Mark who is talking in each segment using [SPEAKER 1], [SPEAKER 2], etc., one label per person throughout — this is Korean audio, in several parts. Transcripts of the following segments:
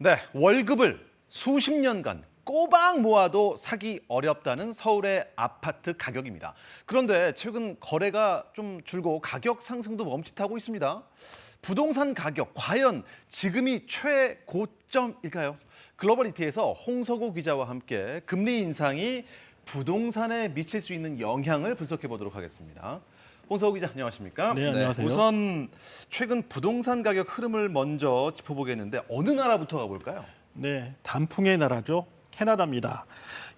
[SPEAKER 1] 네, 월급을 수십 년간 꼬박 모아도 사기 어렵다는 서울의 아파트 가격입니다. 그런데 최근 거래가 좀 줄고 가격 상승도 멈칫하고 있습니다. 부동산 가격, 과연 지금이 최고점일까요? 글로벌이티에서 홍석우 기자와 함께 금리 인상이 부동산에 미칠 수 있는 영향을 분석해 보도록 하겠습니다. 홍석우 기자, 안녕하십니까?
[SPEAKER 2] 네, 안녕하세요.
[SPEAKER 1] 우선 최근 부동산 가격 흐름을 먼저 짚어보겠는데 어느 나라부터 가볼까요?
[SPEAKER 2] 네, 단풍의 나라죠. 캐나다입니다.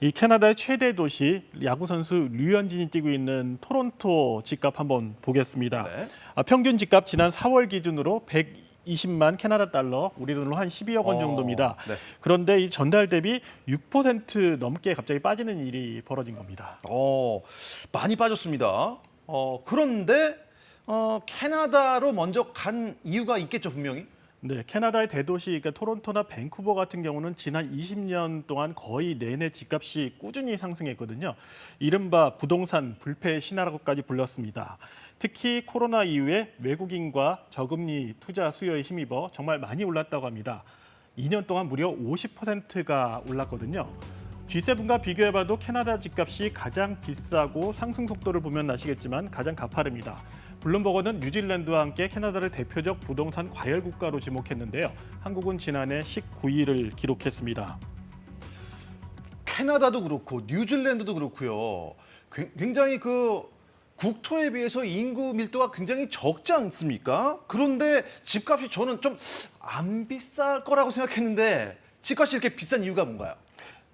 [SPEAKER 2] 이 캐나다의 최대 도시 야구 선수 류현진이 뛰고 있는 토론토 집값 한번 보겠습니다.
[SPEAKER 1] 네.
[SPEAKER 2] 평균 집값 지난 4월 기준으로 120만 캐나다 달러, 우리 돈으로 한 12억 원 정도입니다.
[SPEAKER 1] 네.
[SPEAKER 2] 그런데 이 전달 대비 6% 넘게 갑자기 빠지는 일이 벌어진 겁니다.
[SPEAKER 1] 많이 빠졌습니다. 그런데 캐나다로 먼저 간 이유가 있겠죠, 분명히.
[SPEAKER 2] 네, 캐나다의 대도시, 그러니까 토론토나 밴쿠버 같은 경우는 지난 20년 동안 거의 내내 집값이 꾸준히 상승했거든요. 이른바 부동산 불패의 신화라고까지 불렸습니다. 특히 코로나 이후에 외국인과 저금리 투자 수요에 힘입어 정말 많이 올랐다고 합니다. 2년 동안 무려 50%가 올랐거든요. G7과 비교해봐도 캐나다 집값이 가장 비싸고 상승 속도를 보면 아시겠지만 가장 가파릅니다. 블룸버그는 뉴질랜드와 함께 캐나다를 대표적 부동산 과열 국가로 지목했는데요. 한국은 지난해 19위를 기록했습니다.
[SPEAKER 1] 캐나다도 그렇고 뉴질랜드도 그렇고요. 굉장히 국토에 비해서 인구 밀도가 굉장히 적지 않습니까? 그런데 집값이 저는 좀 안 비쌀 거라고 생각했는데 집값이 이렇게 비싼 이유가 뭔가요?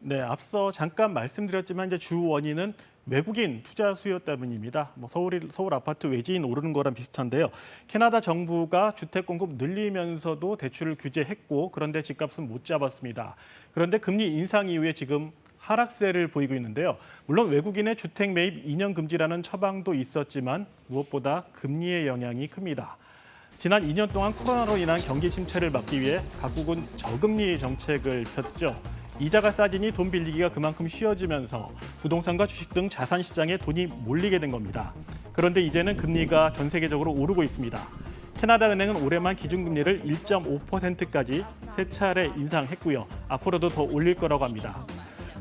[SPEAKER 2] 네, 앞서 잠깐 말씀드렸지만 이제 주 원인은 외국인 투자 수요 때문입니다. 서울 아파트 외지인 오르는 거랑 비슷한데요. 캐나다 정부가 주택 공급 늘리면서도 대출을 규제했고 그런데 집값은 못 잡았습니다. 그런데 금리 인상 이후에 지금 하락세를 보이고 있는데요. 물론 외국인의 주택 매입 2년 금지라는 처방도 있었지만 무엇보다 금리의 영향이 큽니다. 지난 2년 동안 코로나로 인한 경기 침체를 막기 위해 각국은 저금리 정책을 폈죠. 이자가 싸지니 돈 빌리기가 그만큼 쉬워지면서 부동산과 주식 등 자산 시장에 돈이 몰리게 된 겁니다. 그런데 이제는 금리가 전 세계적으로 오르고 있습니다. 캐나다 은행은 올해만 기준금리를 1.5%까지 세 차례 인상했고요. 앞으로도 더 올릴 거라고 합니다.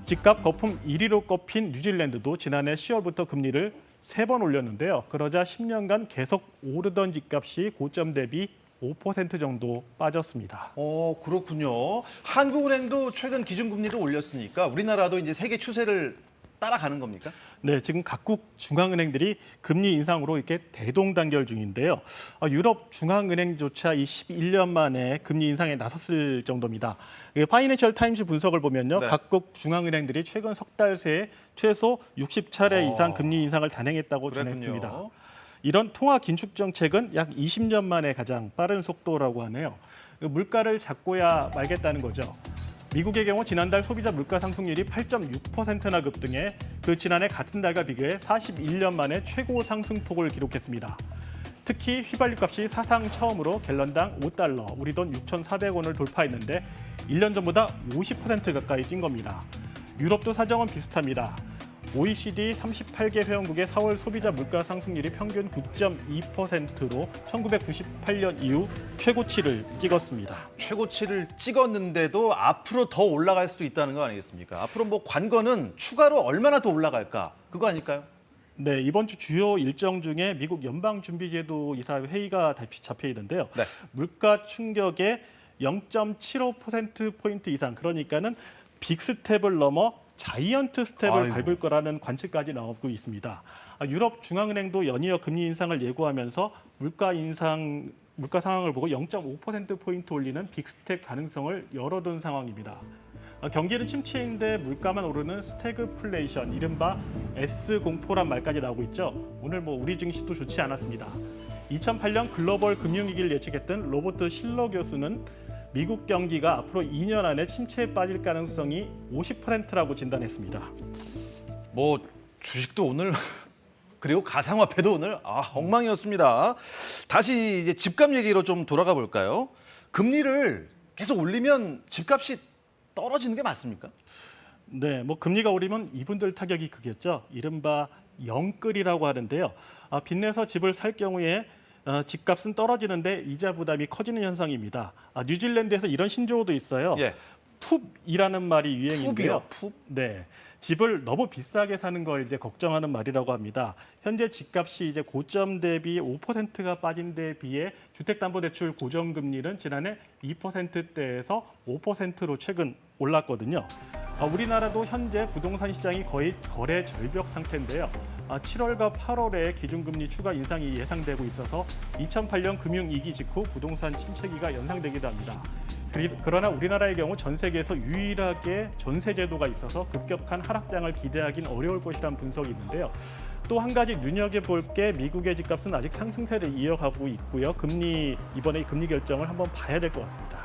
[SPEAKER 2] 집값 거품 1위로 꼽힌 뉴질랜드도 지난해 10월부터 금리를 3번 올렸는데요. 그러자 10년간 계속 오르던 집값이 고점 대비 5% 정도 빠졌습니다.
[SPEAKER 1] 그렇군요. 한국은행도 최근 기준금리를 올렸으니까 우리나라도 이제 세계 추세를 따라가는 겁니까?
[SPEAKER 2] 네, 지금 각국 중앙은행들이 금리 인상으로 이렇게 대동단결 중인데요. 유럽 중앙은행조차 이 11년 만에 금리 인상에 나섰을 정도입니다. 파이낸셜 타임스 분석을 보면요,
[SPEAKER 1] 네.
[SPEAKER 2] 각국 중앙은행들이 최근 석 달 새에 최소 60차례 이상 금리 인상을 단행했다고
[SPEAKER 1] 그랬군요.
[SPEAKER 2] 전했습니다. 이런 통화 긴축 정책은 약 20년 만에 가장 빠른 속도라고 하네요. 물가를 잡고야 말겠다는 거죠. 미국의 경우 지난달 소비자 물가 상승률이 8.6%나 급등해 그 지난해 같은 달과 비교해 41년 만에 최고 상승폭을 기록했습니다. 특히 휘발유값이 사상 처음으로 갤런당 5달러, 우리 돈 6,400원을 돌파했는데 1년 전보다 50% 가까이 뛴 겁니다. 유럽도 사정은 비슷합니다. OECD 38개 회원국의 4월 소비자 물가 상승률이 평균 9.2%로 1998년 이후 최고치를 찍었습니다.
[SPEAKER 1] 최고치를 찍었는데도 앞으로 더 올라갈 수도 있다는 거 아니겠습니까? 앞으로 관건은 추가로 얼마나 더 올라갈까? 그거 아닐까요?
[SPEAKER 2] 네, 이번 주 주요 일정 중에 미국 연방준비제도 이사 회의가 잡혀 있는데요.
[SPEAKER 1] 네.
[SPEAKER 2] 물가 충격의 0.75%포인트 이상, 그러니까는 빅스텝을 넘어 자이언트 스텝을 밟을 거라는 관측까지 나오고 있습니다. 유럽 중앙은행도 연이어 금리 인상을 예고하면서 물가 상황을 보고 0.5%포인트 올리는 빅스텝 가능성을 열어둔 상황입니다. 경기는 침체인데 물가만 오르는 스태그플레이션, 이른바 S공포란 말까지 나오고 있죠. 오늘 우리 증시도 좋지 않았습니다. 2008년 글로벌 금융위기를 예측했던 로버트 실러 교수는 미국 경기가 앞으로 2년 안에 침체에 빠질 가능성이 50%라고 진단했습니다.
[SPEAKER 1] 주식도 오늘 그리고 가상화폐도 오늘 엉망이었습니다. 다시 이제 집값 얘기로 좀 돌아가 볼까요? 금리를 계속 올리면 집값이 떨어지는 게 맞습니까?
[SPEAKER 2] 네, 금리가 오르면 이분들 타격이 크겠죠. 이른바 영끌이라고 하는데요. 빚내서 집을 살 경우에 집값은 떨어지는데 이자 부담이 커지는 현상입니다. 뉴질랜드에서 이런 신조어도 있어요.
[SPEAKER 1] 예.
[SPEAKER 2] 풉이라는 말이 유행인데요.
[SPEAKER 1] 풉이요? 풉?
[SPEAKER 2] 네. 집을 너무 비싸게 사는 걸 이제 걱정하는 말이라고 합니다. 현재 집값이 이제 고점 대비 5%가 빠진 데 비해 주택담보대출 고정금리는 지난해 2%대에서 5%로 최근 올랐거든요. 우리나라도 현재 부동산 시장이 거의 거래 절벽 상태인데요. 7월과 8월에 기준금리 추가 인상이 예상되고 있어서 2008년 금융위기 직후 부동산 침체기가 연상되기도 합니다. 그러나 우리나라의 경우 전 세계에서 유일하게 전세 제도가 있어서 급격한 하락장을 기대하긴 어려울 것이라는 분석이 있는데요. 또 한 가지 눈여겨볼 게 미국의 집값은 아직 상승세를 이어가고 있고요. 이번에 금리 결정을 한번 봐야 될 것 같습니다.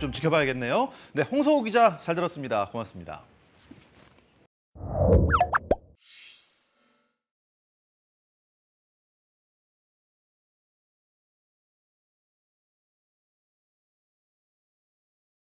[SPEAKER 1] 좀 지켜봐야겠네요. 네, 홍서우 기자 잘 들었습니다. 고맙습니다.